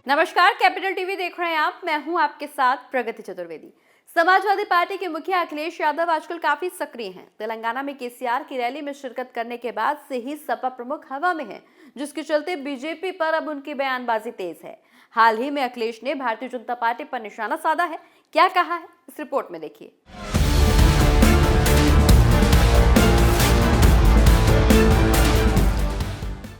नमस्कार, capital TV देख रहे हैं आप। मैं हूं आपके साथ प्रगति चतुर्वेदी। समाजवादी पार्टी के मुखिया अखिलेश यादव आजकल काफी सक्रिय हैं। तेलंगाना में केसीआर की रैली में शिरकत करने के बाद से ही सपा प्रमुख हवा में हैं, जिसके चलते बीजेपी पर अब उनकी बयानबाजी तेज है। हाल ही में अखिलेश ने भारतीय जनता पार्टी पर निशाना साधा है। क्या कहा है, इस रिपोर्ट में देखिए।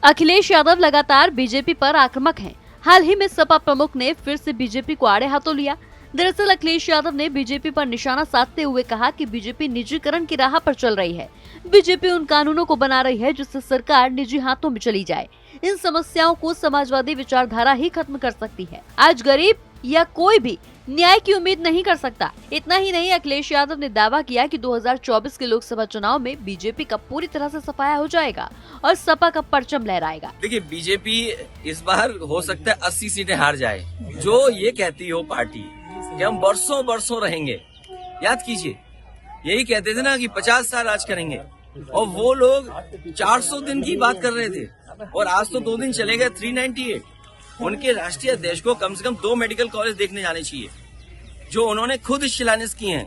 अखिलेश यादव लगातार बीजेपी पर आक्रामक हैं। हाल ही में सपा प्रमुख ने फिर से बीजेपी को आड़े हाथों लिया। दरअसल अखिलेश यादव ने बीजेपी पर निशाना साधते हुए कहा कि बीजेपी निजीकरण की राह पर चल रही है। बीजेपी उन कानूनों को बना रही है जिससे सरकार निजी हाथों में चली जाए। इन समस्याओं को समाजवादी विचारधारा ही खत्म कर सकती है। आज गरीब या कोई भी न्याय की उम्मीद नहीं कर सकता। इतना ही नहीं, अखिलेश यादव ने दावा किया कि 2024 के लोकसभा चुनाव में बीजेपी का पूरी तरह से सफाया हो जाएगा और सपा का परचम लहराएगा। देखिए, बीजेपी इस बार हो सकता है 80 सीटें हार जाए। जो ये कहती हो पार्टी कि हम बरसों बरसों रहेंगे, याद कीजिए, यही कहते थे ना कि 50 साल राज करेंगे, और वो लोग 400 दिन की बात कर रहे थे और आज तो 2 दिन चले गए 398। उनके राष्ट्रीय अध्यक्ष को कम से कम 2 मेडिकल कॉलेज देखने जाने चाहिए, जो उन्होंने खुद शिलान्यास किए हैं।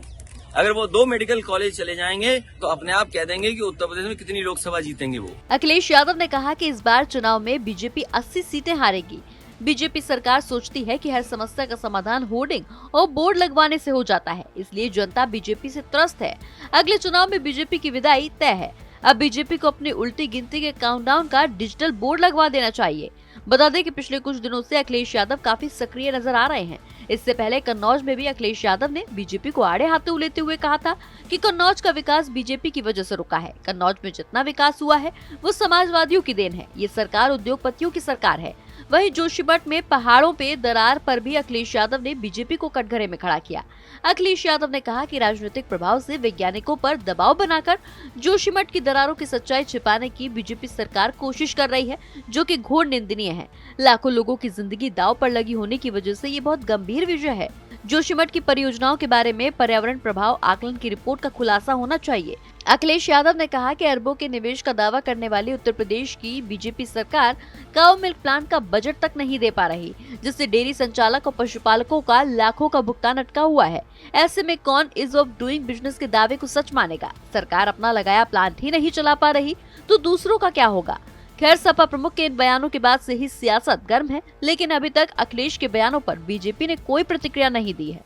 अगर वो 2 मेडिकल कॉलेज चले जाएंगे तो अपने आप कह देंगे कि उत्तर प्रदेश में कितनी लोकसभा जीतेंगे वो। अखिलेश यादव ने कहा कि इस बार चुनाव में बीजेपी 80 सीटें हारेगी। बीजेपी सरकार सोचती है कि हर समस्या का समाधान होर्डिंग और बोर्ड लगवाने से हो जाता है, इसलिए जनता बीजेपी से त्रस्त है। अगले चुनाव में बीजेपी की विदाई तय है। अब बीजेपी को अपनी उल्टी गिनती के काउंटडाउन का डिजिटल बोर्ड लगवा देना चाहिए। बता दें कि पिछले कुछ दिनों से अखिलेश यादव काफी सक्रिय नजर आ रहे हैं। इससे पहले कन्नौज में भी अखिलेश यादव ने बीजेपी को आड़े हाथों लेते हुए कहा था कि कन्नौज का विकास बीजेपी की वजह से रुका है। कन्नौज में जितना विकास हुआ है वो समाजवादियों की देन है। ये सरकार उद्योगपतियों की सरकार है। वहीं जोशीमठ में पहाड़ों पे दरार पर भी अखिलेश यादव ने बीजेपी को कटघरे में खड़ा किया। अखिलेश यादव ने कहा कि राजनीतिक प्रभाव से वैज्ञानिकों पर दबाव बनाकर जोशीमठ की दरारों की सच्चाई छिपाने की बीजेपी सरकार कोशिश कर रही है, जो कि घोर निंदनीय है। लाखों लोगों की जिंदगी दांव पर लगी होने की वजह से ये बहुत गंभीर विषय है। जोशीमठ की परियोजनाओं के बारे में पर्यावरण प्रभाव आकलन की रिपोर्ट का खुलासा होना चाहिए। अखिलेश यादव ने कहा कि अरबों के निवेश का दावा करने वाली उत्तर प्रदेश की बीजेपी सरकार काऊ मिल्क प्लांट का बजट तक नहीं दे पा रही, जिससे डेयरी संचालक और पशुपालकों का लाखों का भुगतान अटका हुआ है। ऐसे में कौन इज ऑफ डूइंग बिजनेस के दावे को सच मानेगा? सरकार अपना लगाया प्लांट ही नहीं चला पा रही तो दूसरों का क्या होगा? खैर, सपा प्रमुख के इन बयानों के बाद से ही सियासत गर्म है, लेकिन अभी तक अखिलेश के बयानों पर बीजेपी ने कोई प्रतिक्रिया नहीं दी है।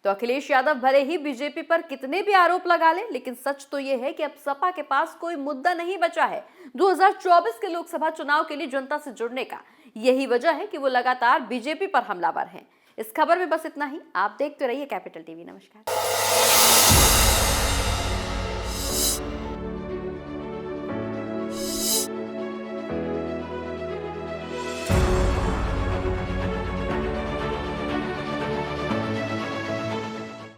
तो अखिलेश यादव भले ही बीजेपी पर कितने भी आरोप लगा ले, लेकिन सच तो ये है कि अब सपा के पास कोई मुद्दा नहीं बचा है 2024 के लोकसभा चुनाव के लिए जनता से जुड़ने का। यही वजह है कि वो लगातार बीजेपी पर हमलावर हैं। इस खबर में बस इतना ही। आप देखते रहिए कैपिटल टीवी। नमस्कार।